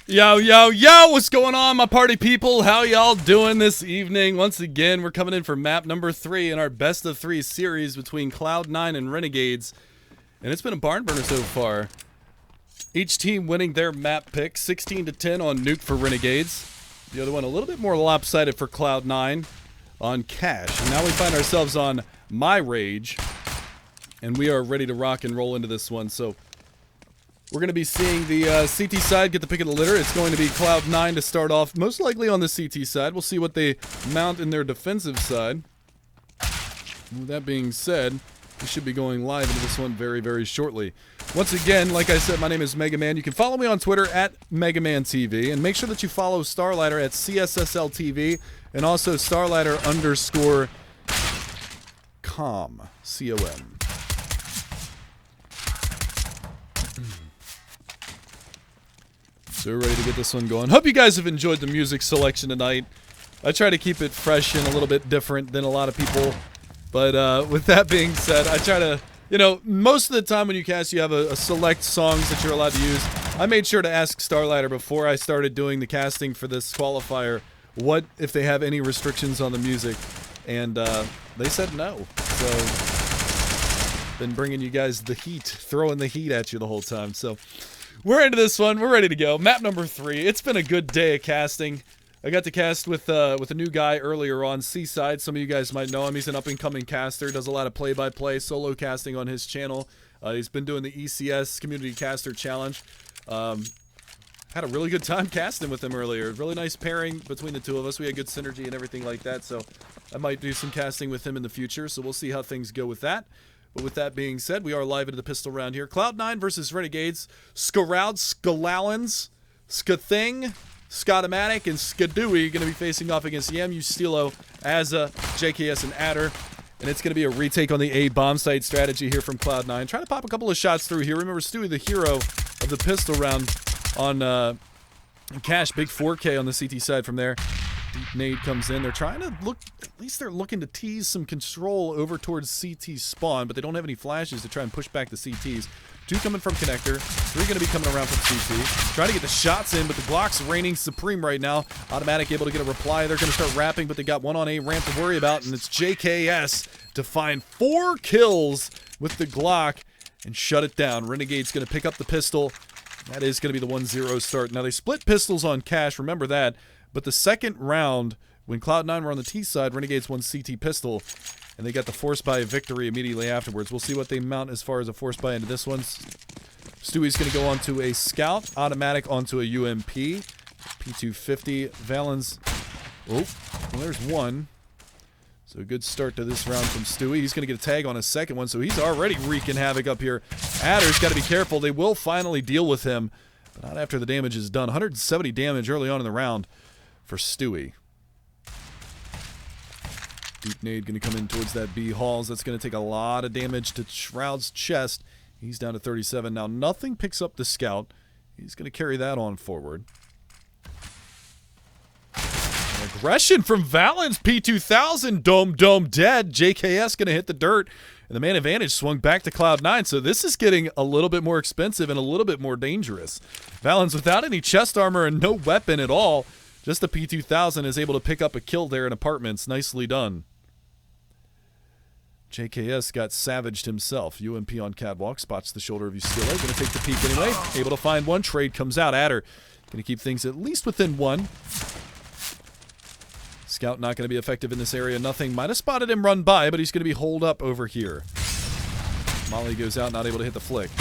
Yo, yo, yo, what's going on, my party people? How y'all doing this evening? Once again, we're coming in for map number 3 in our best of 3 series between Cloud9 and Renegades. And it's been a barn burner so far. Each team winning their map pick, 16-10 on Nuke for Renegades. The other one a little bit more lopsided for Cloud9 on Cash. And now we find ourselves on Mirage. And we are ready to rock and roll into this one, so we're going to be seeing the CT side get the pick of the litter. It's going to be Cloud9 to start off, most likely on the CT side. We'll see what they mount in their defensive side. With that being said, we should be going live into this one very, very shortly. Once again, like I said, my name is Mega Man. You can follow me on Twitter at MegaManTV, and make sure that you follow Starladder at CSSLTV, and also Starladder_com, C-O-M. So we're ready to get this one going. Hope you guys have enjoyed the music selection tonight. I try to keep it fresh and a little bit different than a lot of people. But with that being said, I try to, you know, most of the time when you cast, you have a select songs that you're allowed to use. I made sure to ask Starladder before I started doing the casting for this qualifier, what if they have any restrictions on the music. And they said no. So, been bringing you guys the heat, throwing the heat at you the whole time. So, we're into this one. We're ready to go. Map number 3. It's been a good day of casting. I got to cast with a new guy earlier on, Seaside. Some of you guys might know him. He's an up-and-coming caster. Does a lot of play-by-play, solo casting on his channel. He's been doing the ECS Community Caster Challenge. Had a really good time casting with him earlier. Really nice pairing between the two of us. We had good synergy and everything like that. So I might do some casting with him in the future. So we'll see how things go with that. But with that being said, we are live into the pistol round here. Cloud9 versus Renegades. Skaroud, Skalallans, Skathing, Scotomatic, and Skadooey going to be facing off against Yamu, Stilo, Azza, JKS, and Adder. And it's going to be a retake on the A bomb site strategy here from Cloud9. Trying to pop a couple of shots through here. Remember, Stewie, the hero of the pistol round on Cash. Big 4K on the CT side from there. Deep nade comes in. They're trying to look, at least they're looking to tease some control over towards CT spawn, but they don't have any flashes to try and push back the CTs. 2 coming from connector, 3 going to be coming around from CT. Trying to get the shots in, but the Glock's reigning supreme right now. Automatic able to get a reply. They're going to start wrapping, but they got one on A ramp to worry about, and it's JKS to find 4 kills with the Glock and shut it down. Renegade's going to pick up the pistol. That is going to be the 1-0 start. Now, they split pistols on Cash, remember that. But the second round, when Cloud9 were on the T side, Renegades won CT pistol, and they got the force buy victory immediately afterwards. We'll see what they mount as far as a force buy into this one. Stewie's going to go onto a Scout, Automatic onto a UMP, P250, Valens. Oh, well, there's one. So a good start to this round from Stewie. He's going to get a tag on a second one, so he's already wreaking havoc up here. Adder's got to be careful. They will finally deal with him, but not after the damage is done. 170 damage early on in the round for Stewie. Deep nade going to come in towards that B Halls. That's going to take a lot of damage to Shroud's chest. He's down to 37. Now, nothing picks up the Scout. He's going to carry that on forward. An aggression from Valens. P2000. Dome dead. JKS going to hit the dirt. And the man advantage swung back to Cloud9. So this is getting a little bit more expensive and a little bit more dangerous. Valens without any chest armor and no weapon at all. Just the P2000 is able to pick up a kill there in Apartments. Nicely done. JKS got savaged himself. UMP on catwalk. Spots the shoulder of Ustilo. Going to take the peek anyway. Able to find one. Trade comes out. Adder going to keep things at least within 1. Scout not going to be effective in this area. Nothing. Might have spotted him run by, but he's going to be holed up over here. Molly goes out. Not able to hit the flick.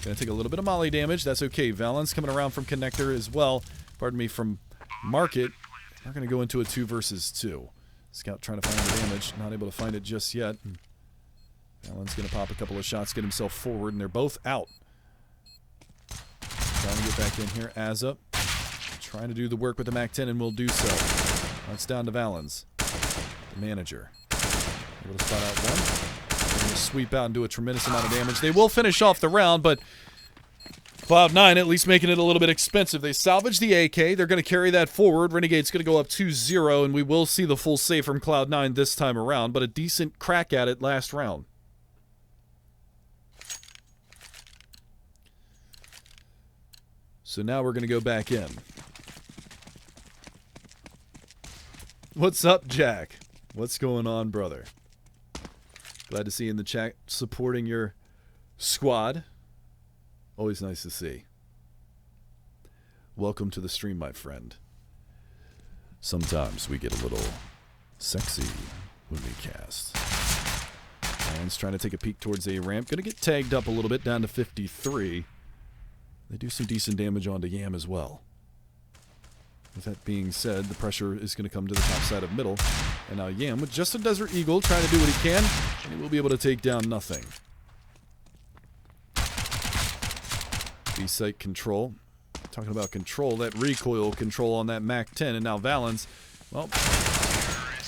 Going to take a little bit of Molly damage. That's okay. Valens coming around from connector as well. Pardon me, from Market. We're going to go into a 2 versus 2. Scout trying to find the damage. Not able to find it just yet. Alan's going to pop a couple of shots, get himself forward, and they're both out. Trying to get back in here. Azza trying to do the work with the MAC-10 and will do so. That's down to Valens, the manager. Able to spot out one. They're going to sweep out and do a tremendous amount of damage. They will finish off the round, but Cloud9 at least making it a little bit expensive. They salvage the AK. They're going to carry that forward. Renegade's going to go up 2-0, and we will see the full save from Cloud9 this time around, but a decent crack at it last round. So now we're going to go back in. What's up, Jack? What's going on, brother? Glad to see you in the chat supporting your squad. Always nice to see. Welcome to the stream, my friend. Sometimes we get a little sexy when we cast. Man's trying to take a peek towards A ramp. Going to get tagged up a little bit, down to 53. They do some decent damage onto Yam as well. With that being said, the pressure is going to come to the top side of middle. And now Yam with just a Desert Eagle trying to do what he can. And he will be able to take down nothing. B-site control. Talking about control, that recoil control on that MAC-10. And now Valens, well,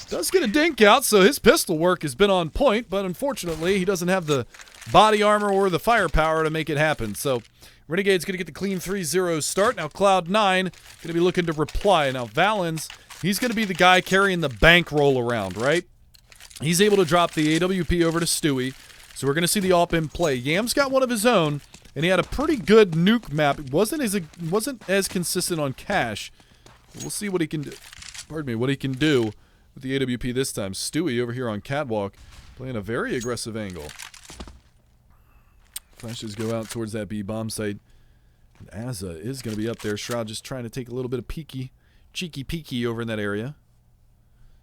does get a dink out, so his pistol work has been on point. But unfortunately, he doesn't have the body armor or the firepower to make it happen. So Renegade's going to get the clean 3-0 start. Now Cloud9 going to be looking to reply. Now Valens, he's going to be the guy carrying the bankroll around, right? He's able to drop the AWP over to Stewie. So we're going to see the AWP in play. Yam's got one of his own, and he had a pretty good nuke map. It wasn't as consistent on cash. We'll see what he can do. Pardon me, what he can do with the AWP this time. Stewie over here on Catwalk playing a very aggressive angle. Flashes go out towards that B bomb site. And Azza is going to be up there. Shroud just trying to take a little bit of cheeky peeky over in that area.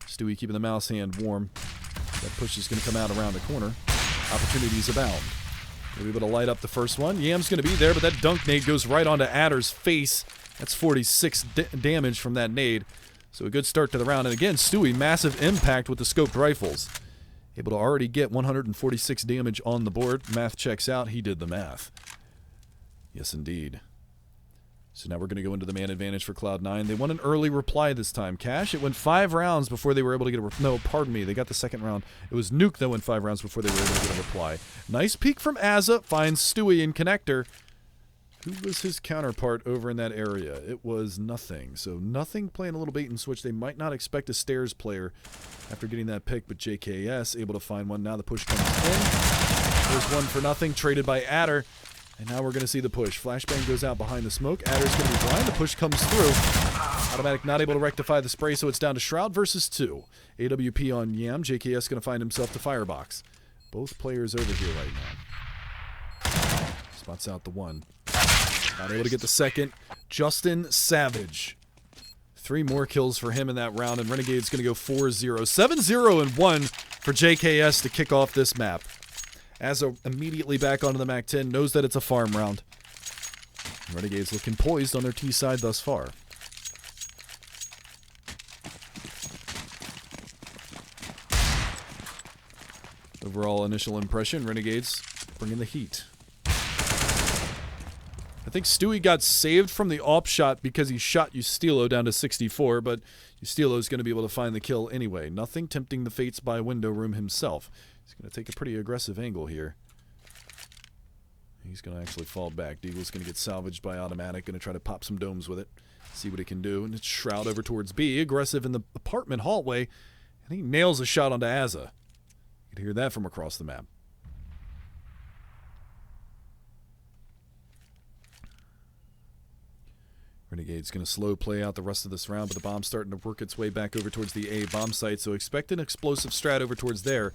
Stewie keeping the mouse hand warm. That push is going to come out around the corner. Opportunities abound. We'll be able to light up the first one. Yam's going to be there, but that dunk nade goes right onto Adder's face. That's 46 damage from that nade. So a good start to the round. And again, Stewie, massive impact with the scoped rifles. Able to already get 146 damage on the board. Math checks out. He did the math. Yes, indeed. So now we're going to go into the man advantage for Cloud9. They won an early reply this time. Cash, it went 5 rounds before they were able to get a... No, pardon me. They got the second round. It was Nuke that went 5 rounds before they were able to get a reply. Nice peek from Azza. Finds Stewie in connector. Who was his counterpart over in that area? It was Nothing. So Nothing playing a little bait and switch. They might not expect a stairs player after getting that pick, but JKS able to find one. Now the push comes in. There's one for Nothing, traded by Adder. And now we're going to see the push. Flashbang goes out behind the smoke. Adder's going to be blind. The push comes through. Automatic not able to rectify the spray, so it's down to Shroud versus 2. AWP on Yam. JKS going to find himself the firebox. Both players over here right now. Spots out the one. Not able to get the second. Justin Savage. 3 more kills for him in that round, and Renegade's going to go 4-0. 7-0 and 1 for JKS to kick off this map. Azza immediately back onto the MAC-10, knows that it's a farm round. Renegade's looking poised on their T side thus far. Overall initial impression, Renegades bringing the heat. I think Stewie got saved from the AWP shot because he shot Ustilo down to 64, but Ustilo's going to be able to find the kill anyway. Nothing tempting the fates by Window Room himself. He's going to take a pretty aggressive angle here. He's going to actually fall back. Deagle's going to get salvaged by Automatic. Going to try to pop some domes with it. See what he can do. And it's Shroud over towards B. Aggressive in the apartment hallway. And he nails a shot onto Azza. You can hear that from across the map. Renegade's going to slow play out the rest of this round, but the bomb's starting to work its way back over towards the A bomb site, so expect an explosive strat over towards there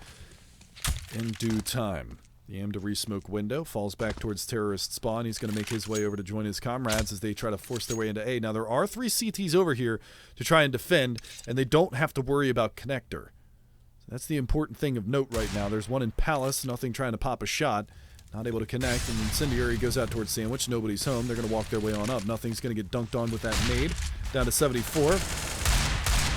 in due time. Yam to re-smoke window, falls back towards terrorist spawn. He's going to make his way over to join his comrades as they try to force their way into A. Now, there are 3 CTs over here to try and defend, and they don't have to worry about connector. So that's the important thing of note right now. There's one in Palace, Nothing trying to pop a shot. Not able to connect, and Incendiary goes out towards Sandwich. Nobody's home. They're going to walk their way on up. Nothing's going to get dunked on with that nade. Down to 74.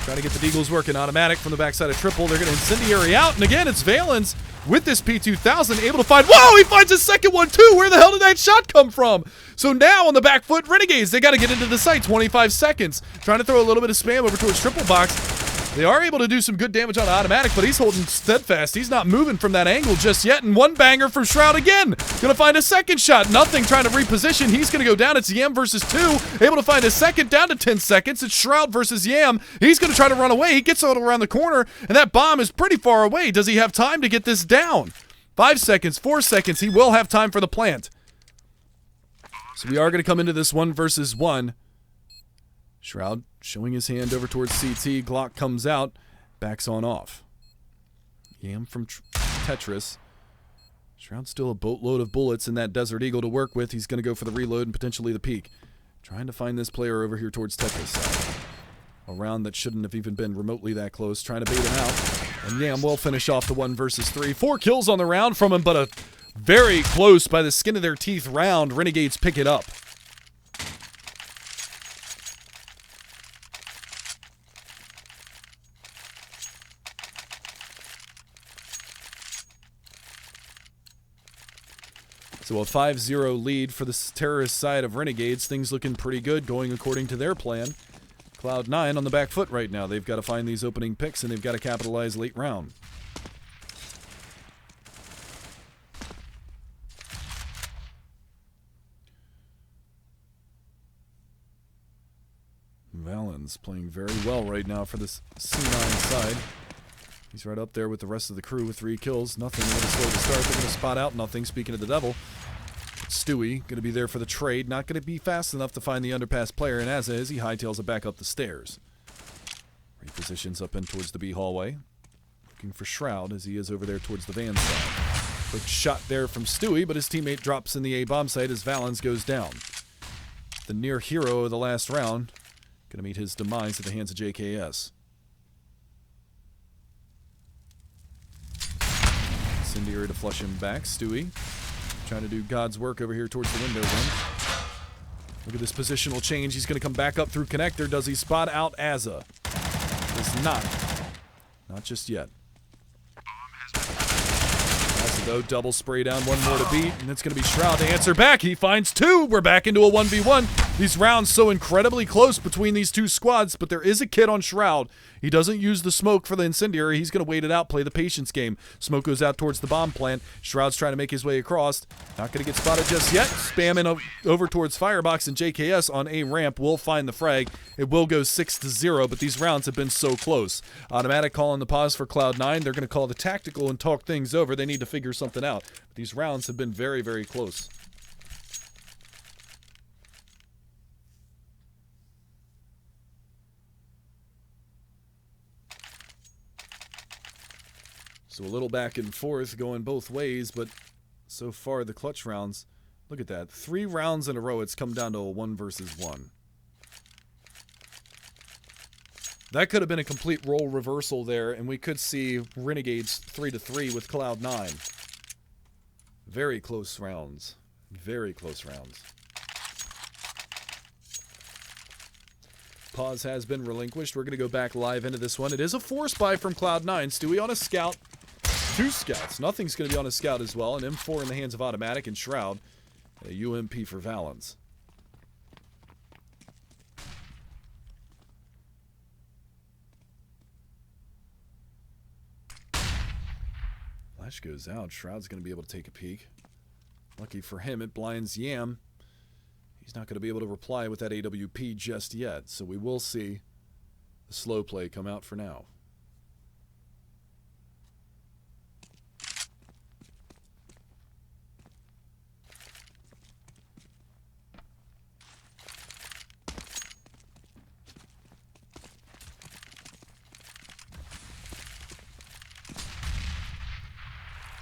Trying to get the Deagles working. Automatic from the backside of Triple. They're going to Incendiary out, and again, it's Valens with this P2000 able to find... Whoa! He finds his second one, too! Where the hell did that shot come from? So now on the back foot, Renegades, they got to get into the site. 25 seconds. Trying to throw a little bit of spam over towards Triple Box. They are able to do some good damage on Automatic, but he's holding steadfast. He's not moving from that angle just yet. And one banger from Shroud again. Gonna find a second shot. Nothing trying to reposition. He's gonna go down. It's Yam versus 2. Able to find a second down to 10 seconds. It's Shroud versus Yam. He's gonna try to run away. He gets out around the corner, and that bomb is pretty far away. Does he have time to get this down? 5 seconds, 4 seconds. He will have time for the plant. So we are going to come into this 1 versus 1. Shroud showing his hand over towards CT. Glock comes out, backs on off. Yam from Tetris. Shroud still a boatload of bullets in that Desert Eagle to work with. He's going to go for the reload and potentially the peek. Trying to find this player over here towards Tetris. A round that shouldn't have even been remotely that close. Trying to bait him out. And Yam will finish off the 1 versus 3. 4 kills on the round from him, but a very close by the skin of their teeth round. Renegades pick it up. So a 5-0 lead for the terrorist side of Renegades. Things looking pretty good, going according to their plan. Cloud9 on the back foot right now. They've got to find these opening picks, and they've got to capitalize late round. Valens playing very well right now for this C9 side. He's right up there with the rest of the crew with 3 kills. Nothing really slow to start. They're going to spot out nothing. Speaking of the devil, Stewie going to be there for the trade. Not going to be fast enough to find the underpass player, and as is, he hightails it back up the stairs. Repositions up in towards the B hallway. Looking for Shroud as he is over there towards the van side. Quick shot there from Stewie, but his teammate drops in the A bomb site as Valens goes down. The near hero of the last round going to meet his demise at the hands of JKS. Incendiary to flush him back. Stewie trying to do God's work over here towards the window one. Look at this positional change. He's going to come back up through connector. Does he spot out Azza? Does not. Not just yet. Azza, though, double spray down. 1 more to beat, and it's going to be Shroud to answer back. He finds 2. We're back into a 1v1. These rounds so incredibly close between these 2 squads, but there is a kid on Shroud. He doesn't use the smoke for the incendiary. He's going to wait it out, play the patience game. Smoke goes out towards the bomb plant. Shroud's trying to make his way across. Not going to get spotted just yet. Spamming over towards Firebox, and JKS on A ramp will find the frag. It will go 6-0, but these rounds have been so close. Automatic calling the pause for Cloud9. They're going to call the tactical and talk things over. They need to figure something out. But these rounds have been very, very close. So a little back and forth going both ways, but so far the clutch rounds, look at that. 3 rounds in a row, it's come down to a 1 versus 1. That could have been a complete role reversal there, and we could see Renegades 3-3 with Cloud9. Very close rounds. Very close rounds. Pause has been relinquished. We're going to go back live into this one. It is a force buy from Cloud9. Stewie on a scout. 2 scouts. Nothing's going to be on a scout as well. An M4 in the hands of Automatic and Shroud. A UMP for Valens. Flash goes out. Shroud's going to be able to take a peek. Lucky for him, it blinds Yam. He's not going to be able to reply with that AWP just yet, so we will see the slow play come out for now.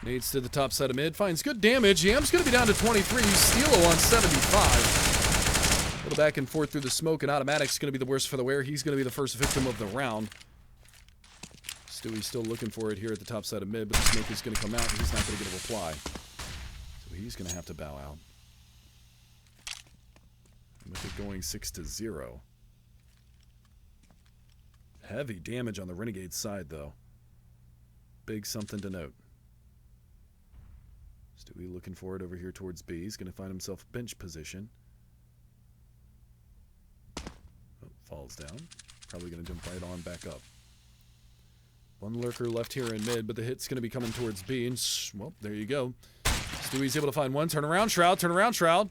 Nades to the top side of mid, finds good damage. Yam's going to be down to 23. Steelo on 75. A little back and forth through the smoke, and Automatic's going to be the worst for the wear. He's going to be the first victim of the round. Stewie's still looking for it here at the top side of mid, but the smoke is going to come out, and he's not going to get a reply. So he's going to have to bow out. And with it going 6-0. Heavy damage on the Renegade side, though. Big something to note. Stewie looking for it over here towards B. He's going to find himself bench position. Oh, falls down. Probably going to jump right on back up. 1 lurker left here in mid, but the hit's going to be coming towards B. And, well, there you go. Stewie's able to find 1. Turn around, Shroud. Turn around, Shroud.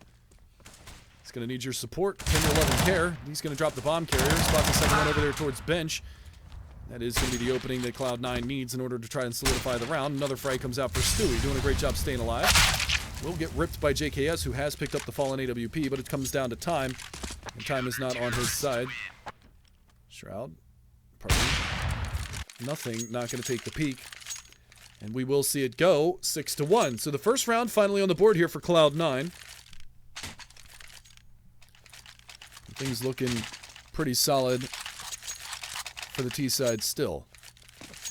He's going to need your support. 10-11 care. He's going to drop the bomb carrier. Spot the second one over there towards bench. That is going to be the opening that Cloud9 needs in order to try and solidify the round. Another frag comes out for Stewie, doing a great job staying alive. will get ripped by JKS, who has picked up the fallen AWP, but it comes down to time, and time is not on his side. Shroud, pardon me. Nothing, not going to take the peak. And we will see it go 6-1. So the first round finally on the board here for Cloud9. Things looking pretty solid for the T side still.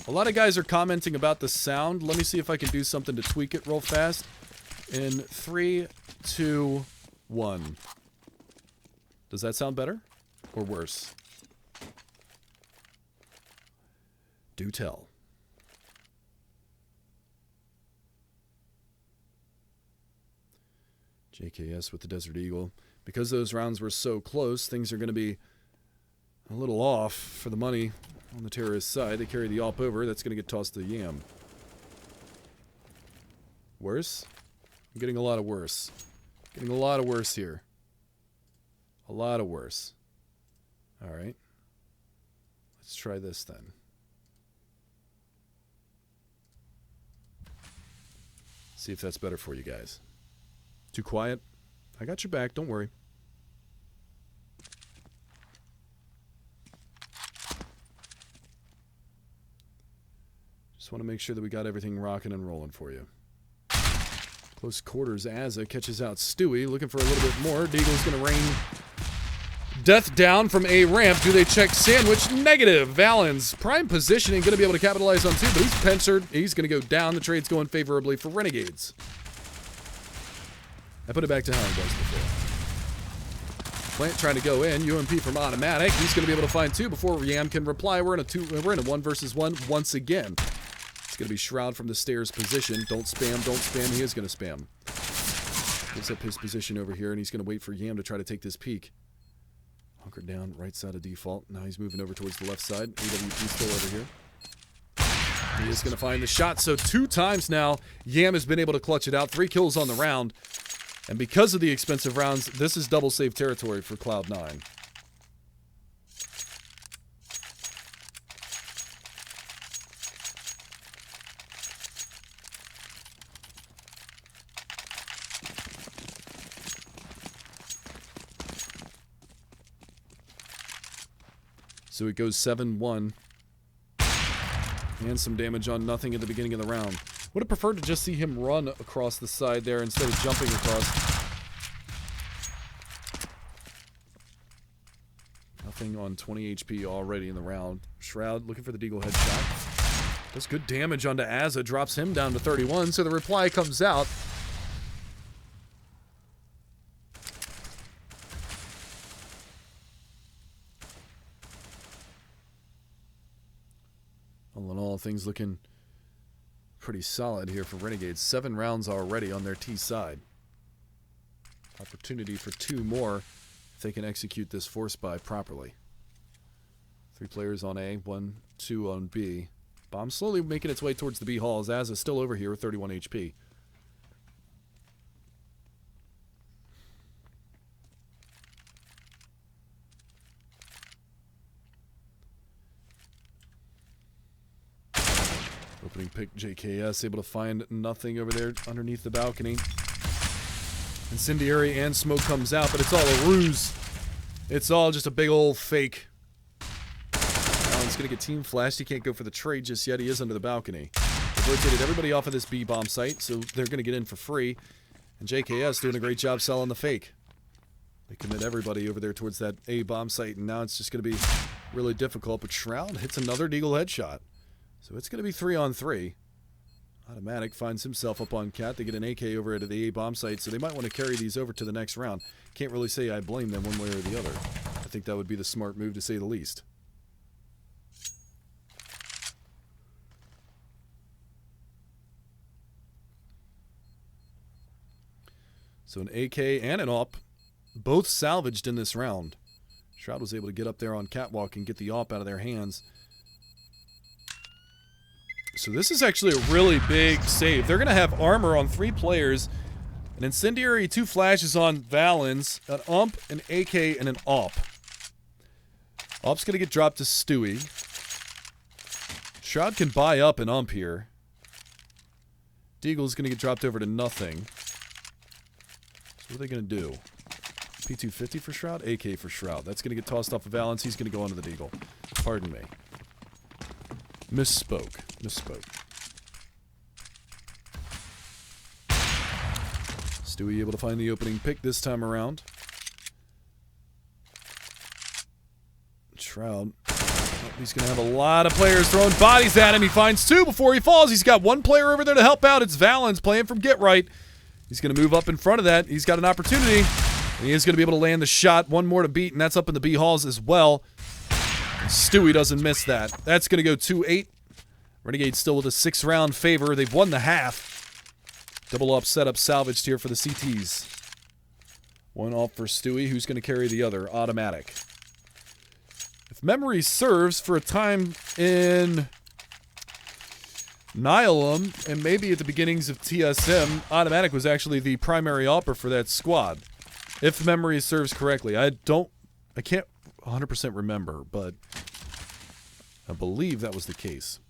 A lot of guys are commenting about the sound. Let me see if I can do something to tweak it real fast. In 3, 2, 1. Does that sound better or worse? Do tell. JKS with the Desert Eagle. Because those rounds were so close, things are going to be a little off for the money on the terrorist side. They carry the AWP over. That's going to get tossed to Yam. Worse? I'm getting a lot of worse. Getting a lot of worse here. A lot of worse. All right. Let's try this then. See if that's better for you guys. Too quiet? I got your back, don't worry. Just want to make sure that we got everything rocking and rolling for you. Close quarters, Azza catches out Stewie, looking for a little bit more. Deagle's going to rain death down from A ramp. Do they check sandwich? Negative. Valens, prime positioning, going to be able to capitalize on two, but he's pincered. He's going to go down. The trade's going favorably for Renegades. I put it back to how it was before. Plant trying to go in. UMP from automatic. He's going to be able to find two before Yam can reply. We're in a 1 versus 1 once again. It's going to be Shroud from the stairs position. Don't spam, don't spam. He is going to spam. Gives up his position over here, and he's going to wait for Yam to try to take this peek. Hunkered down, right side of default. Now he's moving over towards the left side. AWP still over here. He is going to find the shot. So 2 times now, Yam has been able to clutch it out. 3 kills on the round. And because of the expensive rounds, this is double save territory for Cloud9. So it goes 7-1. And some damage on nothing at the beginning of the round. Would have preferred to just see him run across the side there instead of jumping across. Nothing on 20 HP already in the round. Shroud looking for the Deagle headshot. Does good damage onto Azza. Drops him down to 31. So the reply comes out. All in all, things looking pretty solid here for Renegades. 7 rounds already on their T side. Opportunity for 2 more if they can execute this force buy properly. 3 players on A, 1, 2 on B. Bomb slowly making its way towards the B halls. Azza still over here with 31 HP. Opening pick JKS, able to find nothing over there underneath the balcony. Incendiary and smoke comes out, but it's all a ruse. It's all just a big old fake. Alan's going to get team flashed. He can't go for the trade just yet. He is under the balcony. They've rotated everybody off of this B bomb site, so they're going to get in for free. And JKS doing a great job selling the fake. They commit everybody over there towards that A bomb site, and now it's just going to be really difficult. But Shroud hits another Deagle headshot. So it's going to be 3-on-3. Automatic finds himself up on Cat. They get an AK over at the A bomb site, so they might want to carry these over to the next round. Can't really say I blame them one way or the other. I think that would be the smart move, to say the least. So an AK and an AWP, both salvaged in this round. Shroud was able to get up there on Catwalk and get the AWP out of their hands. So this is actually a really big save. They're going to have armor on 3 players, an Incendiary, 2 flashes on Valens, an UMP, an AK, and an AWP. AWP's going to get dropped to Stewie. Shroud can buy up an UMP here. Deagle's going to get dropped over to nothing. What are they going to do? P250 for Shroud? AK for Shroud. That's going to get tossed off of Valance. He's going to go onto the Deagle. Pardon me. Misspoke. Stewie able to find the opening pick this time around. Shroud. Oh, he's going to have a lot of players throwing bodies at him. He finds two before he falls. He's got one player over there to help out. It's Valance playing from Get Right. He's going to move up in front of that. He's got an opportunity. And he is going to be able to land the shot. One more to beat, and that's up in the B halls as well. And Stewie doesn't miss that. That's going to go 2-8. Renegades still with a 6-round favor. They've won the half. Double up setup salvaged here for the CTs. One off for Stewie, who's going to carry the other. Automatic. If memory serves, for a time in Nihilum, and maybe at the beginnings of TSM, Automatic was actually the primary opper for that squad. If memory serves correctly. I can't 100% remember, but I believe that was the case.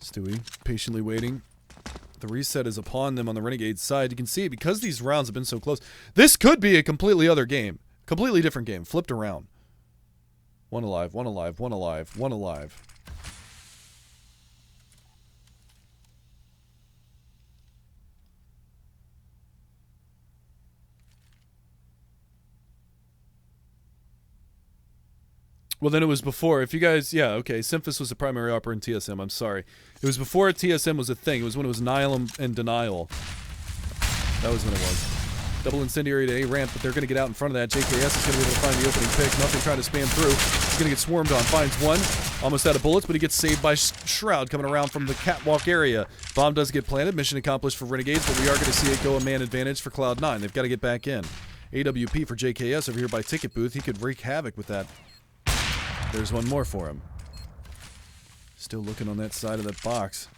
Stewie patiently waiting. The reset is upon them on the Renegade side. You can see it because these rounds have been so close. This could be a completely other game. Completely different game. Flipped around. One alive, one alive, one alive, one alive. Well, then it was before. If you guys, yeah, okay. Symphis was the primary opera in TSM. I'm sorry. It was before TSM was a thing. It was when it was Nihilum and Denial. That was when it was. Double incendiary to A ramp, but they're going to get out in front of that. JKS is going to be able to find the opening pick. Nothing trying to spam through. He's going to get swarmed on. Finds one. Almost out of bullets, but he gets saved by Shroud coming around from the catwalk area. Bomb does get planted. Mission accomplished for Renegades, but we are going to see it go a man advantage for Cloud9. They've got to get back in. AWP for JKS over here by Ticket Booth. He could wreak havoc with that. There's one more for him. Still looking on that side of that box.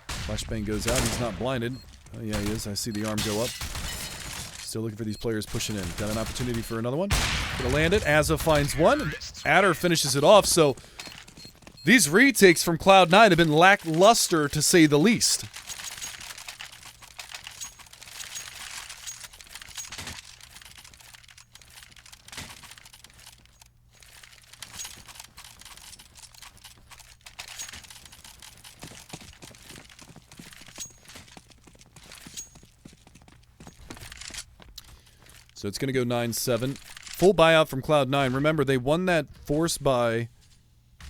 Flashbang goes out. He's not blinded. Oh, yeah, he is. I see the arm go up. Still looking for these players pushing in. Got an opportunity for another one. Gonna land it. Azza finds one. Adder finishes it off. So these retakes from Cloud9 have been lackluster, to say the least. So it's going to go 9-7. Full buyout from Cloud9. Remember, they won that force buy,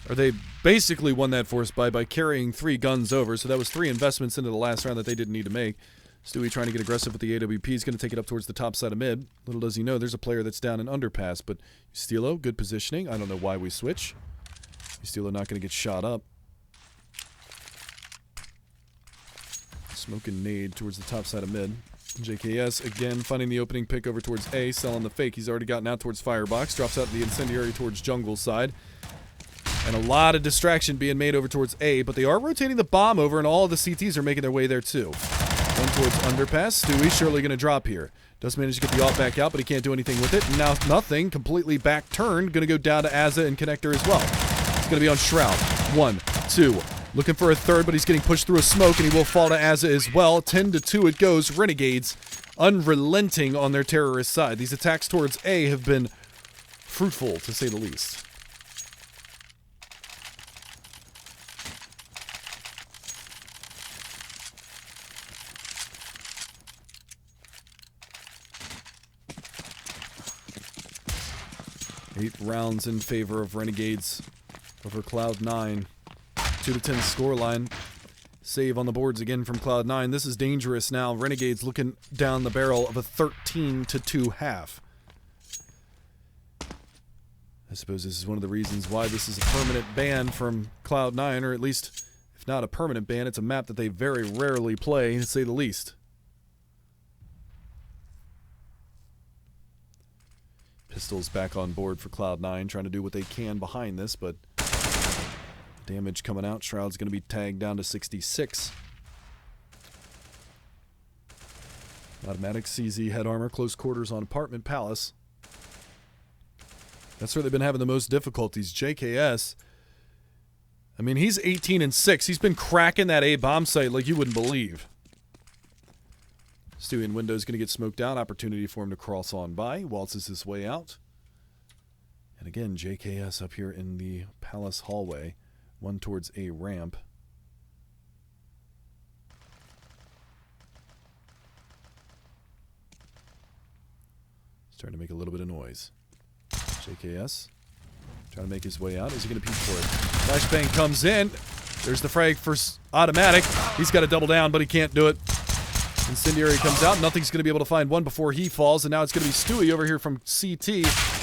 or they basically won that force buy by carrying 3 guns over. So that was 3 investments into the last round that they didn't need to make. Stewie trying to get aggressive with the AWP. He's going to take it up towards the top side of mid. Little does he know, there's a player that's down in underpass. But Steelo, good positioning. I don't know why we switch. Steelo not going to get shot up. Smoking nade towards the top side of mid. JKS again finding the opening pick over towards A, selling the fake. He's already gotten out towards Firebox, drops out the incendiary towards jungle side. And a lot of distraction being made over towards A, but they are rotating the bomb over, and all of the CTs are making their way there too. One towards underpass. Stewie surely going to drop here. Does manage to get the ult back out, but he can't do anything with it. And now nothing. Completely back turn. Going to go down to Azza and Connector as well. It's going to be on Shroud. 1, 2. Looking for a third, but he's getting pushed through a smoke, and he will fall to Azza as well. 10-2 it goes. Renegades unrelenting on their terrorist side. These attacks towards A have been fruitful, to say the least. Eight rounds in favor of Renegades over Cloud9. 2-10 scoreline. Save on the boards again from Cloud9. This is dangerous now. Renegades looking down the barrel of a 13-2 half. I suppose this is one of the reasons why this is a permanent ban from Cloud9, or at least, if not a permanent ban, it's a map that they very rarely play, to say the least. Pistols back on board for Cloud9, trying to do what they can behind this, but damage coming out. Shroud's going to be tagged down to 66. Automatic CZ head armor, close quarters on apartment palace. That's where they've been having the most difficulties. JKS, I mean, he's 18-6. He's been cracking that A bomb site like you wouldn't believe. Stewie in window is going to get smoked out. Opportunity for him to cross on by. Waltzes his way out. And again, JKS up here in the palace hallway. One towards a ramp. Starting to make a little bit of noise. JKS trying to make his way out. Is he going to peek for it? Flashbang comes in. There's the frag for automatic. He's got to double down, but he can't do it. Incendiary comes out. Nothing's going to be able to find one before he falls, and now it's going to be Stewie over here from CT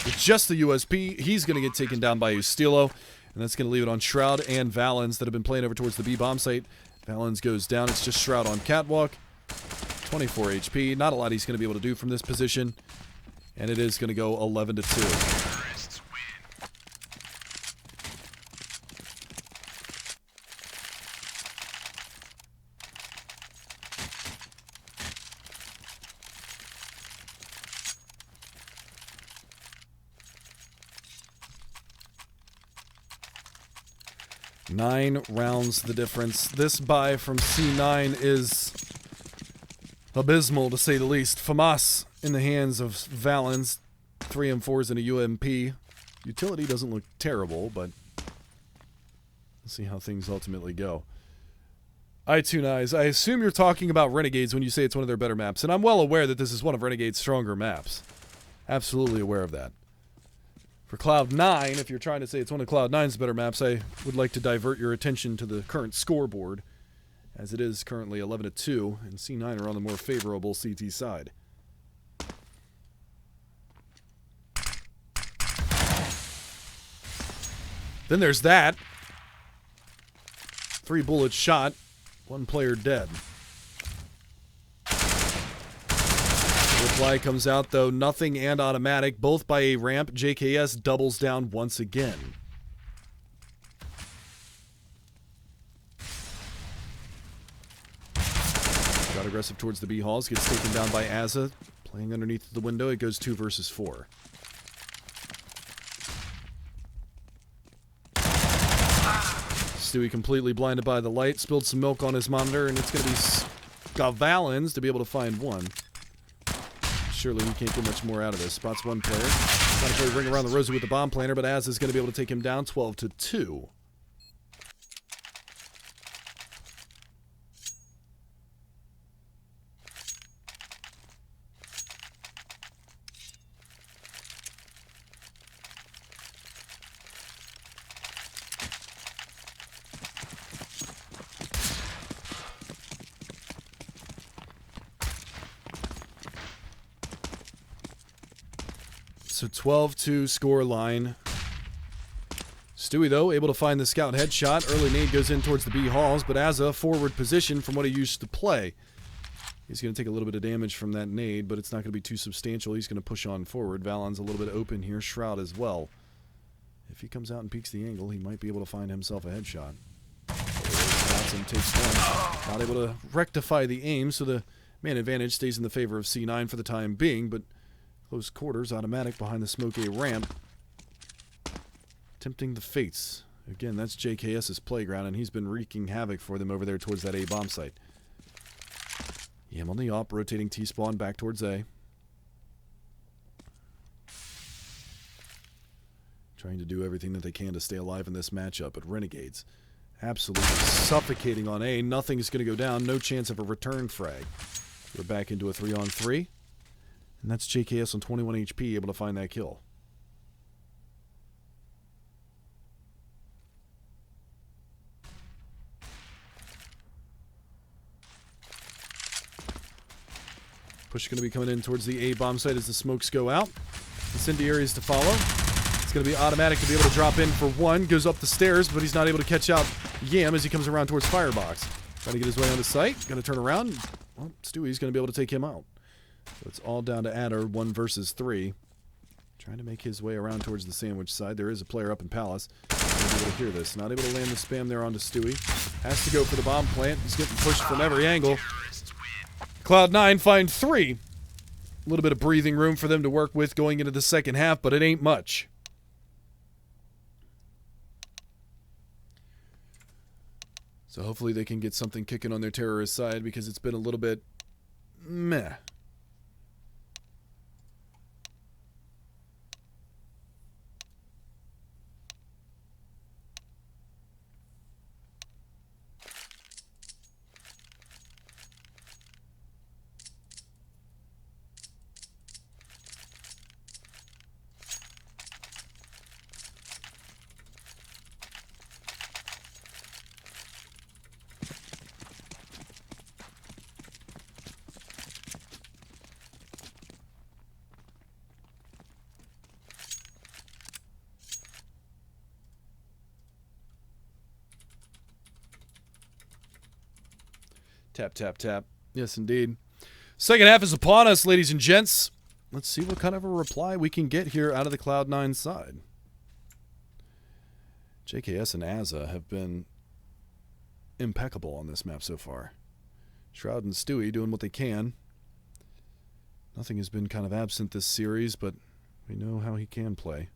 with just the USP. He's going to get taken down by Ustilo, and that's going to leave it on Shroud and Valens that have been playing over towards the B bomb site. Valens goes down. It's just Shroud on catwalk. 24 HP. Not a lot he's going to be able to do from this position, and it is going to go 11-2. 9 rounds the difference. This buy from C9 is abysmal, to say the least. FAMAS in the hands of Valens. 3 M4s and a UMP. Utility doesn't look terrible, but let's see how things ultimately go. iTunes, I assume you're talking about Renegades when you say it's one of their better maps, and I'm well aware that this is one of Renegade's stronger maps. Absolutely aware of that. For Cloud9, if you're trying to say it's one of Cloud9's better maps, I would like to divert your attention to the current scoreboard, as it is currently 11-2, and C9 are on the more favorable CT side. Then there's that. 3 bullets shot, 1 player dead. Reply comes out, though. Nothing and automatic, both by a ramp. JKS doubles down once again. Got aggressive towards the B halls. Gets taken down by Azza. Playing underneath the window. It goes 2 versus 4. Stewie completely blinded by the light. Spilled some milk on his monitor, and it's going to be Valens to be able to find one. Surely we can't get much more out of this. Spots 1 player. Trying to play ring around the rosy with the bomb planter, but Az is going to be able to take him down 12-2. So 12-2 score line. Stewie, though, able to find the scout headshot. Early nade goes in towards the B halls, but as a forward position from what he used to play. He's going to take a little bit of damage from that nade, but it's not going to be too substantial. He's going to push on forward. Valon's a little bit open here. Shroud as well. If he comes out and peeks the angle, he might be able to find himself a headshot. Watson takes one. Not able to rectify the aim, so the man advantage stays in the favor of C9 for the time being, but close quarters, automatic behind the smoke A ramp. Tempting the fates. Again, that's JKS's playground, and he's been wreaking havoc for them over there towards that A bomb site. Yam on the op, rotating T-spawn back towards A. Trying to do everything that they can to stay alive in this matchup, but Renegades absolutely suffocating on A. Nothing's going to go down. No chance of a return frag. We're back into a 3-on-3. And that's JKS on 21 HP, able to find that kill. Push going to be coming in towards the A bomb site as the smokes go out. Incendiaries to follow. It's going to be automatic to be able to drop in for 1. Goes up the stairs, but he's not able to catch out Yam as he comes around towards Firebox. Trying to get his way onto site. Going to turn around. Well, Stewie's going to be able to take him out. So it's all down to Adder, 1 versus 3. Trying to make his way around towards the sandwich side. There is a player up in Palace. Not able to hear this. Not able to land the spam there onto Stewie. Has to go for the bomb plant. He's getting pushed from every angle. Cloud9 find 3. A little bit of breathing room for them to work with going into the second half, but it ain't much. So hopefully they can get something kicking on their terrorist side, because it's been a little bit meh. Tap, tap, tap. Yes, indeed. Second half is upon us, ladies and gents. Let's see what kind of a reply we can get here out of the Cloud9 side. JKS and Azza have been impeccable on this map so far. Shroud and Stewie doing what they can. Nothing has been kind of absent this series, but we know how he can play.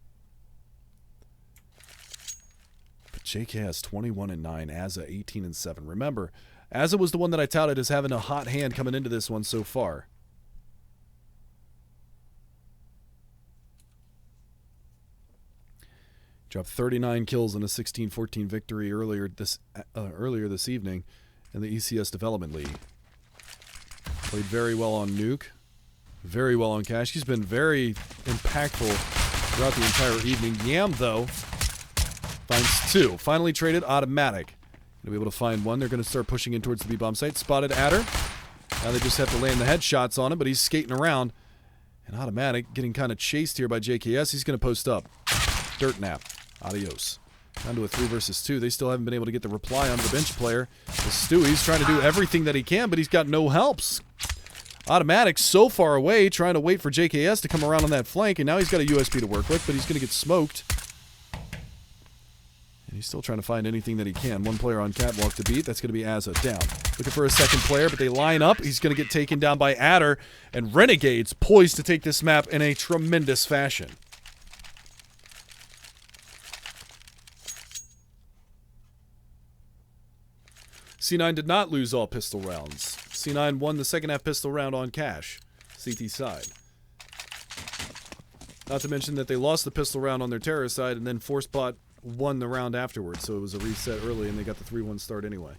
But JKS 21-9, Azza 18-7. Remember, Azza was the one that I touted as having a hot hand coming into this one so far. Dropped 39 kills in a 16-14 victory earlier this evening in the ECS Development League. Played very well on Nuke, very well on Cash. He's been very impactful throughout the entire evening. Yam, though, finds 2. Finally traded Automatic. Going to be able to find 1. They're going to start pushing in towards the B-bomb site. Spotted Adder. Now they just have to land the headshots on him, but he's skating around. And Automatic getting kind of chased here by JKS. He's going to post up. Dirt nap. Adios. Down to a 3 versus 2. They still haven't been able to get the reply onto the bench player. Stewie's trying to do everything that he can, but he's got no helps. Automatic so far away, trying to wait for JKS to come around on that flank, and now he's got a USB to work with, but he's going to get smoked. And he's still trying to find anything that he can. 1 player on catwalk to beat. That's going to be Azza down. Looking for a second player, but they line up. He's going to get taken down by Adder, and Renegades poised to take this map in a tremendous fashion. C9 did not lose all pistol rounds. C9 won the second half pistol round on Cash, CT side. Not to mention that they lost the pistol round on their terrorist side, and then ForceBot won the round afterwards, so it was a reset early, and they got the 3-1 start anyway.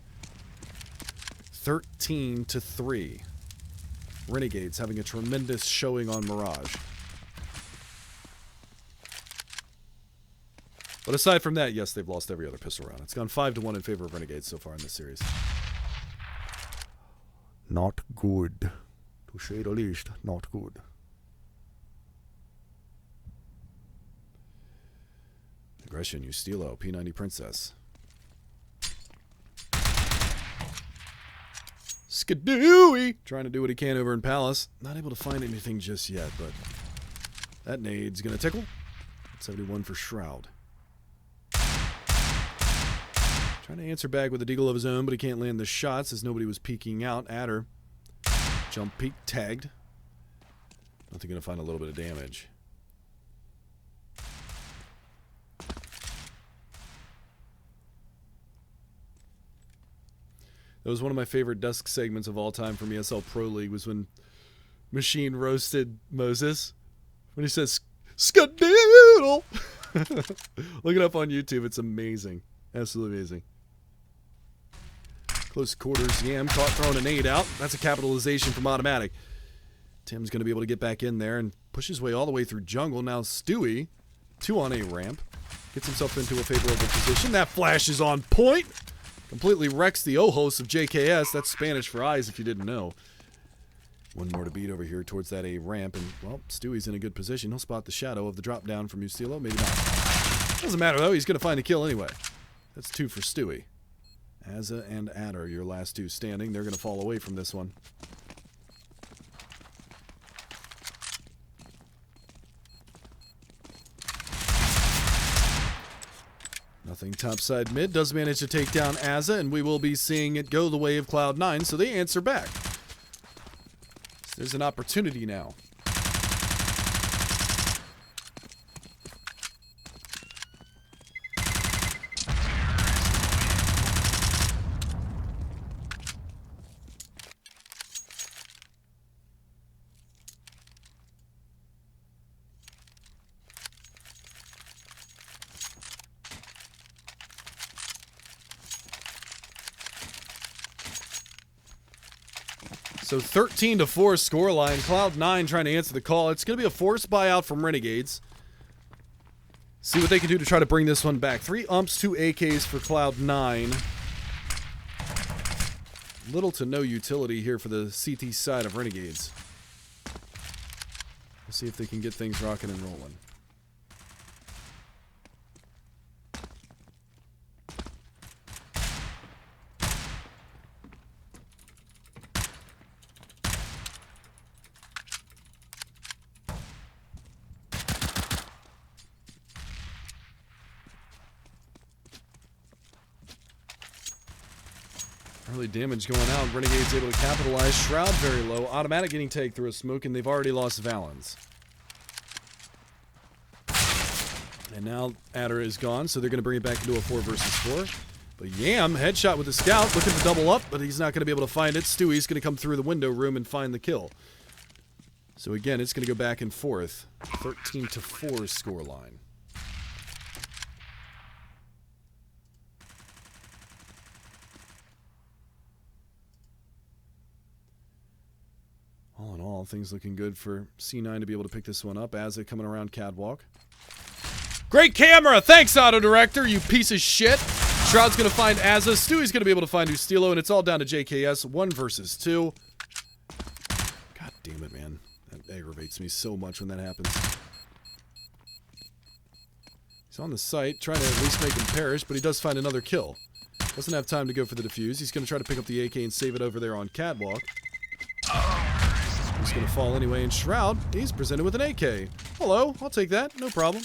13-3. Renegades having a tremendous showing on Mirage. But aside from that, yes, they've lost every other pistol round. It's gone 5-1 in favor of Renegades so far in this series. Not good. To say the least, not good. Aggression, Ustilo, P90 Princess. Skadooey! Trying to do what he can over in Palace. Not able to find anything just yet, but that nade's gonna tickle. 71 for Shroud. Trying to answer back with a deagle of his own, but he can't land the shots as nobody was peeking out. Adder. Jump peek tagged. Nothing gonna find a little bit of damage. That was one of my favorite Dusk segments of all time from ESL Pro League, was when Machine roasted Moses. When he says, Skadoodle! Look it up on YouTube. It's amazing. Absolutely amazing. Close quarters. Yam caught throwing a nade out. That's a capitalization from Automatic. Tim's going to be able to get back in there and push his way all the way through jungle. Now Stewie, 2 on a ramp. Gets himself into a favorable position. That flash is on point. Completely wrecks the ojos of JKS. That's Spanish for eyes if you didn't know. 1 more to beat over here towards that A ramp. And, well, Stewie's in a good position. He'll spot the shadow of the drop down from Ustilo. Maybe not. Doesn't matter, though. He's going to find a kill anyway. That's 2 for Stewie. Azza and Adder, your last 2 standing. They're going to fall away from this one. Nothing topside mid. Does manage to take down Azza, and we will be seeing it go the way of Cloud9, so they answer back. There's an opportunity now. So 13-4 scoreline. Cloud9 trying to answer the call. It's going to be a forced buyout from Renegades. See what they can do to try to bring this one back. 3 umps, 2 AKs for Cloud9. Little to no utility here for the CT side of Renegades. We'll see if they can get things rocking and rolling. Early damage going out. Renegade's able to capitalize. Shroud very low. Automatic getting tagged through a smoke, and they've already lost Valens. And now Adder is gone, so they're going to bring it back into a 4 versus 4. But Yam, headshot with the scout, looking to double up, but he's not going to be able to find it. Stewie's going to come through the window room and find the kill. So again, it's going to go back and forth. 13-4 scoreline. All in all, things looking good for C9 to be able to pick this one up. Azza coming around catwalk. Great camera! Thanks, Auto Director, you piece of shit! Shroud's gonna find Azza. Stewie's gonna be able to find Ustilo, and it's all down to JKS. 1 versus 2. God damn it, man. That aggravates me so much when that happens. He's on the site, trying to at least make him perish, but he does find another kill. Doesn't have time to go for the defuse. He's gonna try to pick up the AK and save it over there on catwalk. He's going to fall anyway, and Shroud, he's presented with an AK. Hello, I'll take that, no problem.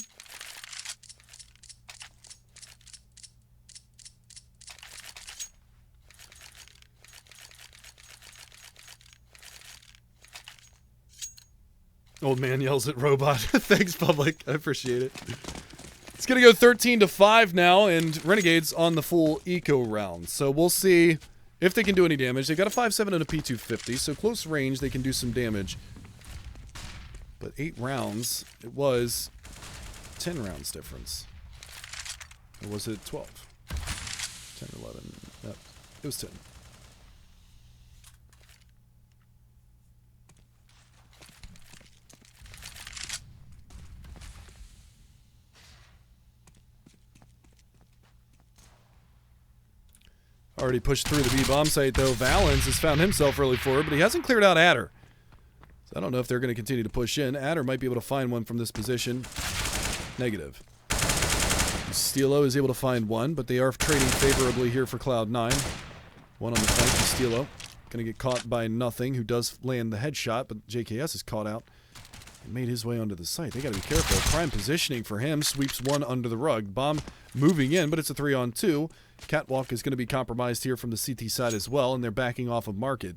Old man yells at robot. Thanks, public, I appreciate it. It's going to go 13-5 now, and Renegade's on the full eco round. So we'll see if they can do any damage. They've got a 5.7 and a P250, so close range, they can do some damage. But 8 rounds, it was 10 rounds difference. Or was it 12? 10 or 11. No, it was 10. Already pushed through the B-bomb site, though. Valens has found himself early forward, but he hasn't cleared out Adder. So I don't know if they're going to continue to push in. Adder might be able to find one from this position. Negative. Stilo is able to find one, but they are trading favorably here for Cloud9. One on the flank, Stilo. Going to get caught by Nothing, who does land the headshot, but JKS is caught out and made his way onto the site. They got to be careful. Prime positioning for him. Sweeps one under the rug. Bomb moving in, but it's a 3-on-2. Catwalk is going to be compromised here from the CT side as well, and they're backing off of Market.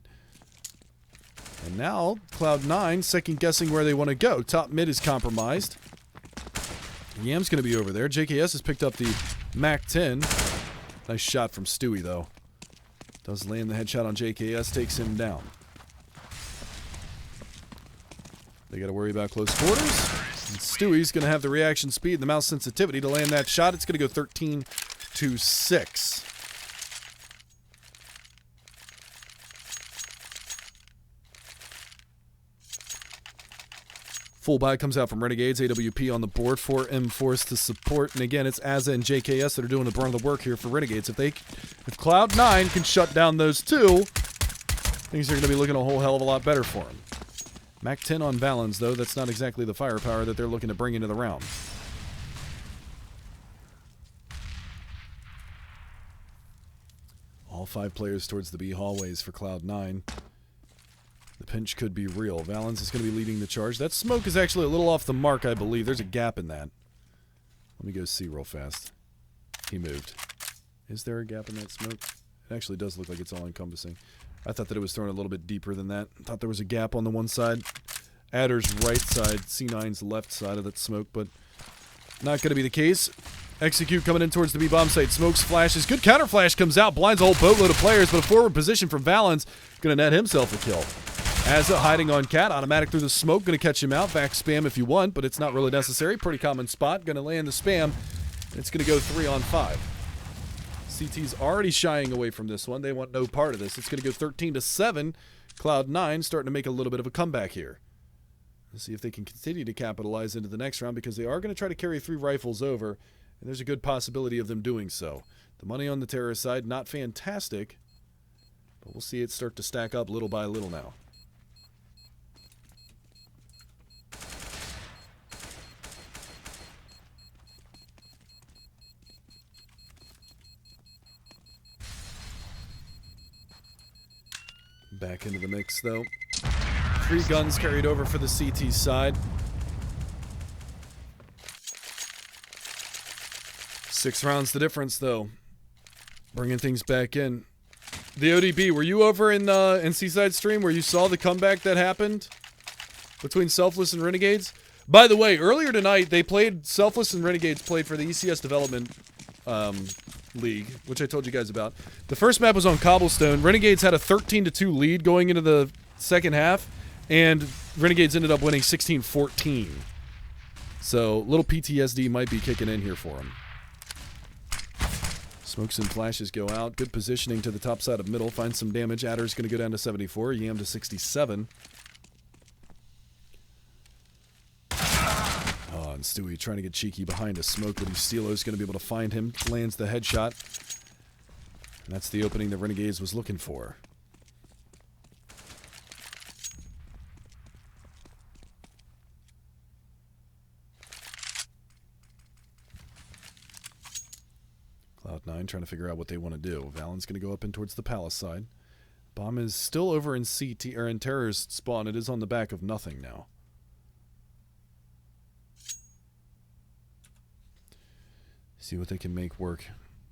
And now, Cloud9 second-guessing where they want to go. Top mid is compromised. Yam's going to be over there. JKS has picked up the MAC-10. Nice shot from Stewie, though. Does land the headshot on JKS, takes him down. They got to worry about close quarters. And Stewie's going to have the reaction speed and the mouse sensitivity to land that shot. It's going to go 13-6. Full buy comes out from Renegades. AWP on the board for M-Force to support. And again, it's Azza and JKS that are doing the brunt of the work here for Renegades. If Cloud9 can shut down those two, things are going to be looking a whole hell of a lot better for them. MAC-10 on Valens, though. That's not exactly the firepower that they're looking to bring into the round. All 5 players towards the B hallways for Cloud9. The pinch could be real. Valens is going to be leading the charge. That smoke is actually a little off the mark, I believe. There's a gap in that. Let me go see real fast. He moved. Is there a gap in that smoke? It actually does look like it's all-encompassing. I thought that it was thrown a little bit deeper than that. I thought there was a gap on the one side. Adder's right side, C9's left side of that smoke, but not going to be the case. Execute coming in towards the B-bomb site. Smokes, flashes. Good counter flash comes out. Blinds a whole boatload of players, but a forward position from Valens. Going to net himself a kill. Azza hiding on Cat. Automatic through the smoke. Going to catch him out. Back spam if you want, but it's not really necessary. Pretty common spot. Going to land the spam. It's going to go 3 on 5. CT's already shying away from this one. They want no part of this. It's going to go 13-7. Cloud9 starting to make a little bit of a comeback here. Let's see if they can continue to capitalize into the next round, because they are going to try to carry 3 rifles over, and there's a good possibility of them doing so. The money on the terrorist side, not fantastic, but we'll see it start to stack up little by little now. Back into the mix, though. 3 guns carried over for the CT side. 6 rounds the difference, though. Bringing things back in. The ODB, were you over in Seaside stream where you saw the comeback that happened between Selfless and Renegades? By the way, earlier tonight, they played, Selfless and Renegades played for the ECS Development League, which I told you guys about. The first map was on Cobblestone. Renegades had a 13-2 lead going into the second half, and Renegades ended up winning 16-14. So, little PTSD might be kicking in here for them. Smokes and flashes go out. Good positioning to the top side of middle. Finds some damage. Adder's going to go down to 74. Yam to 67. Oh, and Stewie trying to get cheeky behind a smoke, but Steelo's going to be able to find him. Lands the headshot. And that's the opening that Renegades was looking for. Cloud9 trying to figure out what they want to do. Valen's going to go up in towards the palace side. Bomb is still over in CT, or in terrorist spawn. It is on the back of nothing now. See what they can make work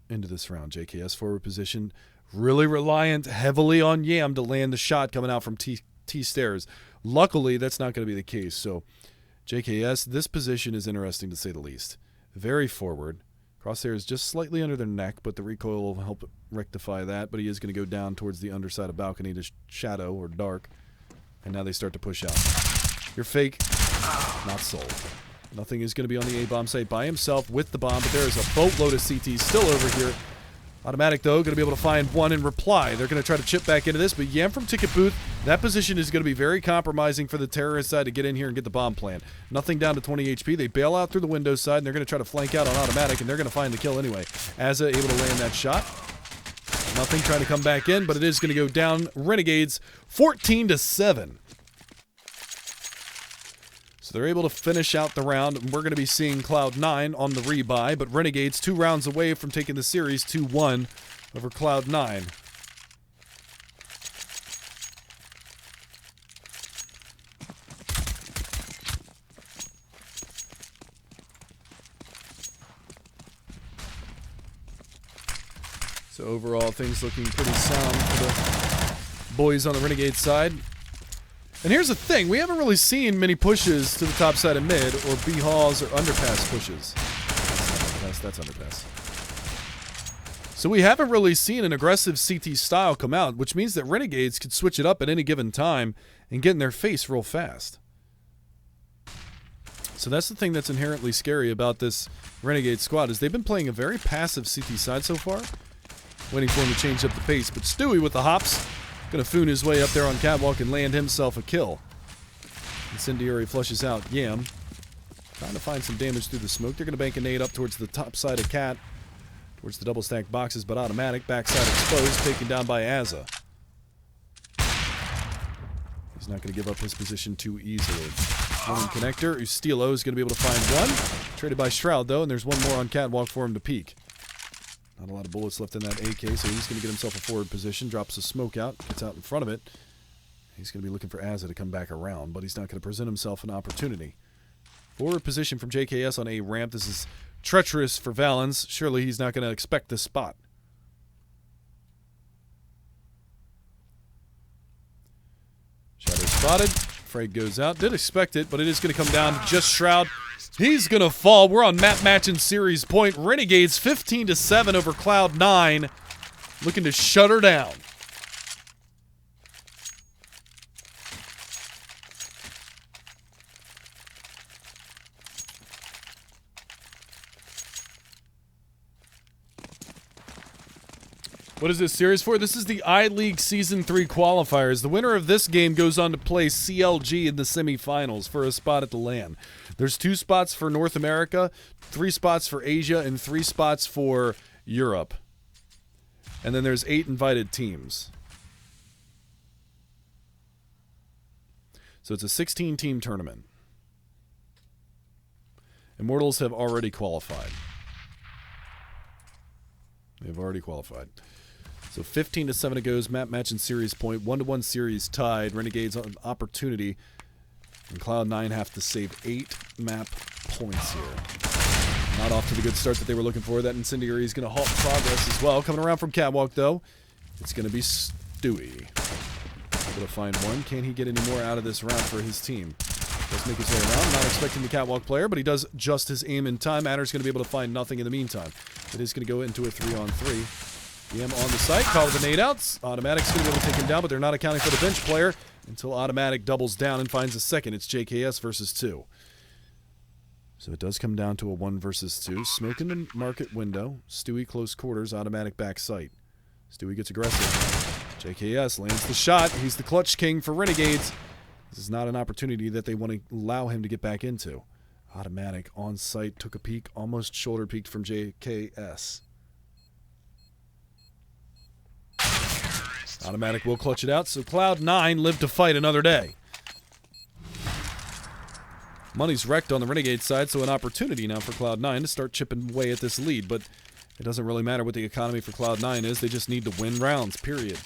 into this round. JKS forward position. Really reliant heavily on Yam to land the shot coming out from T-stairs. Luckily, that's not going to be the case. So, JKS, this position is interesting to say the least. Very forward. Crosshair is just slightly under their neck, but the recoil will help rectify that. But he is going to go down towards the underside of balcony to shadow or dark. And now they start to push out. You're fake. Not sold. Nothing is going to be on the A-bomb site by himself with the bomb, but there is a boatload of CTs still over here. Automatic, though, going to be able to find one and reply. They're going to try to chip back into this, but Yam from Ticket Booth, that position is going to be very compromising for the terrorist side to get in here and get the bomb plant. Nothing down to 20 HP. They bail out through the window side, and they're going to try to flank out on automatic, and they're going to find the kill anyway. Azza able to land that shot. Nothing trying to come back in, but it is going to go down. Renegades 14-7. So they're able to finish out the round, and we're going to be seeing Cloud9 on the rebuy, but Renegades 2 rounds away from taking the series 2-1 over Cloud9. So overall, things looking pretty sound for the boys on the Renegade side. And here's the thing, we haven't really seen many pushes to the top side of mid, or B-halls or underpass pushes. That's underpass. So we haven't really seen an aggressive CT style come out, which means that Renegades could switch it up at any given time and get in their face real fast. So that's the thing that's inherently scary about this Renegade squad, is they've been playing a very passive CT side so far, waiting for him to change up the pace. But Stewie with the hops, going to foon his way up there on catwalk and land himself a kill. Incendiary flushes out Yam. Trying to find some damage through the smoke. They're going to bank a nade up towards the top side of Cat. Towards the double stacked boxes, but automatic. Backside exposed, taken down by Azza. He's not going to give up his position too easily. One connector. Ustilo is going to be able to find one. Traded by Shroud, though, and there's one more on catwalk for him to peek. Not a lot of bullets left in that AK, so he's going to get himself a forward position, drops a smoke out, gets out in front of it. He's going to be looking for Azza to come back around, but he's not going to present himself an opportunity. Forward position from JKS on a ramp. This is treacherous for Valens. Surely he's not going to expect this spot. spotted. Frag goes out. Did expect it, but it is going to come down to just Shroud. He's going to fall. We're on map match and series point. Renegades 15-7 over Cloud9. Looking to shut her down. What is this series for? This is the I-League Season 3 qualifiers. The winner of this game goes on to play CLG in the semifinals for a spot at the LAN. There's 2 spots for North America, 3 spots for Asia, and 3 spots for Europe. And then there's 8 invited teams. So it's a 16-team tournament. Immortals have already qualified. They've already qualified. So 15-7 it goes. Map match and series point. 1-1 series tied. Renegades on opportunity. And Cloud9 have to save 8 map points here. Not off to the good start that they were looking for. That Incendiary is going to halt progress as well. Coming around from Catwalk, though, it's going to be Stewie. Able to find one. Can he get any more out of this round for his team? Does make his way around. Not expecting the Catwalk player, but he does just his aim in time. Adder's going to be able to find nothing in the meantime. It is going to go into a 3-on-3. EM on the site. Call with the nade outs. Automatic's going to be able to take him down, but they're not accounting for the bench player until Automatic doubles down and finds a second. It's JKS versus 2. So it does come down to a 1 versus 2. Smoke in the market window. Stewie close quarters. Automatic back sight. Stewie gets aggressive. JKS lands the shot. He's the clutch king for Renegades. This is not an opportunity that they want to allow him to get back into. Automatic on site. Took a peek. Almost shoulder peeked from JKS. Automatic will clutch it out, so Cloud9 live to fight another day. Money's wrecked on the Renegade side, so an opportunity now for Cloud9 to start chipping away at this lead, but it doesn't really matter what the economy for Cloud9 is. They just need to win rounds, period.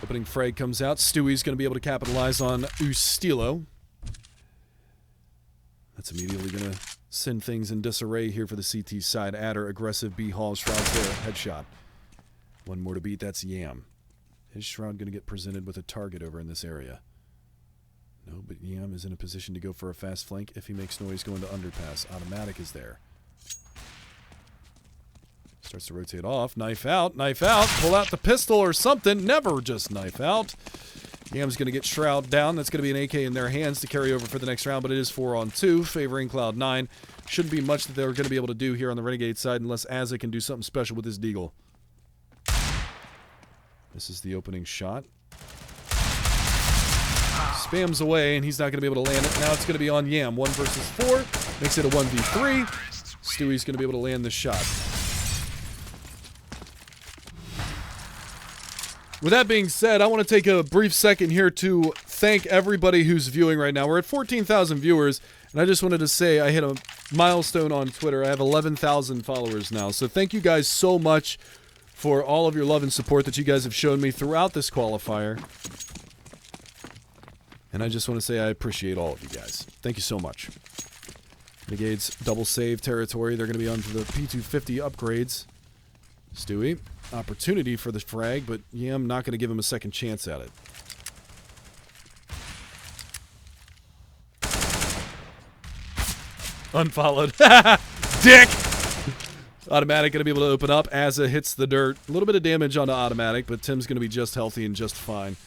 Opening frag comes out. Stewie's going to be able to capitalize on Ustilo. That's immediately going to send things in disarray here for the CT side. Adder, aggressive, B Hall, Shroud there, headshot. One more to beat, that's Yam. Is Shroud going to get presented with a target over in this area? No, but Yam is in a position to go for a fast flank if he makes noise going to underpass. Automatic is there. Starts to rotate off. Knife out. Pull out the pistol or something. Never just knife out. Yam's going to get Shroud down. That's going to be an AK in their hands to carry over for the next round, but it is 4-on-2, favoring Cloud9. Shouldn't be much that they're going to be able to do here on the Renegade side unless Azza can do something special with his deagle. This is the opening shot. Spams away, and he's not going to be able to land it. Now it's going to be on Yam. 1 versus 4. Makes it a 1v3. Stewie's going to be able to land the shot. With that being said, I want to take a brief second here to thank everybody who's viewing right now. We're at 14,000 viewers, and I just wanted to say I hit a milestone on Twitter. I have 11,000 followers now. So thank you guys so much for all of your love and support that you guys have shown me throughout this qualifier. And I just want to say I appreciate all of you guys. Thank you so much. Renegades double save territory. They're going to be onto the P250 upgrades. Stewie. Opportunity for the frag, but Yam not going to give him a second chance at it. Unfollowed. Dick! Automatic going to be able to open up. Azza hits the dirt. A little bit of damage onto Automatic, but Tim's going to be just healthy and just fine.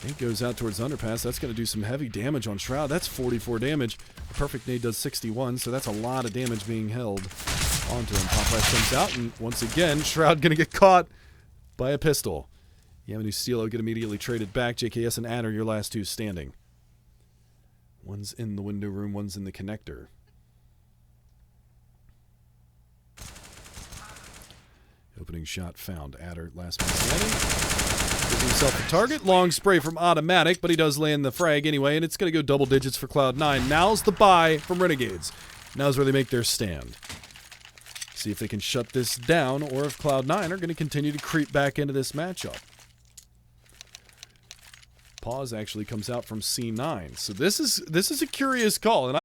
It goes out towards underpass. That's going to do some heavy damage on Shroud. That's 44 damage. A perfect nade does 61, so that's a lot of damage being held onto him. Popeye comes out, and once again, Shroud going to get caught by a pistol. Yam and Ustilo get immediately traded back. JKS and Adder, your last 2 standing. One's in the window room, one's in the connector. Opening shot found. Adder, last man standing. Gives himself a target. Long spray from Automatic, but he does land the frag anyway, and it's going to go double digits for Cloud9. Now's the buy from Renegades. Now's where they make their stand. See if they can shut this down, or if Cloud9 are going to continue to creep back into this matchup. Pause actually comes out from C9. So this is a curious call, and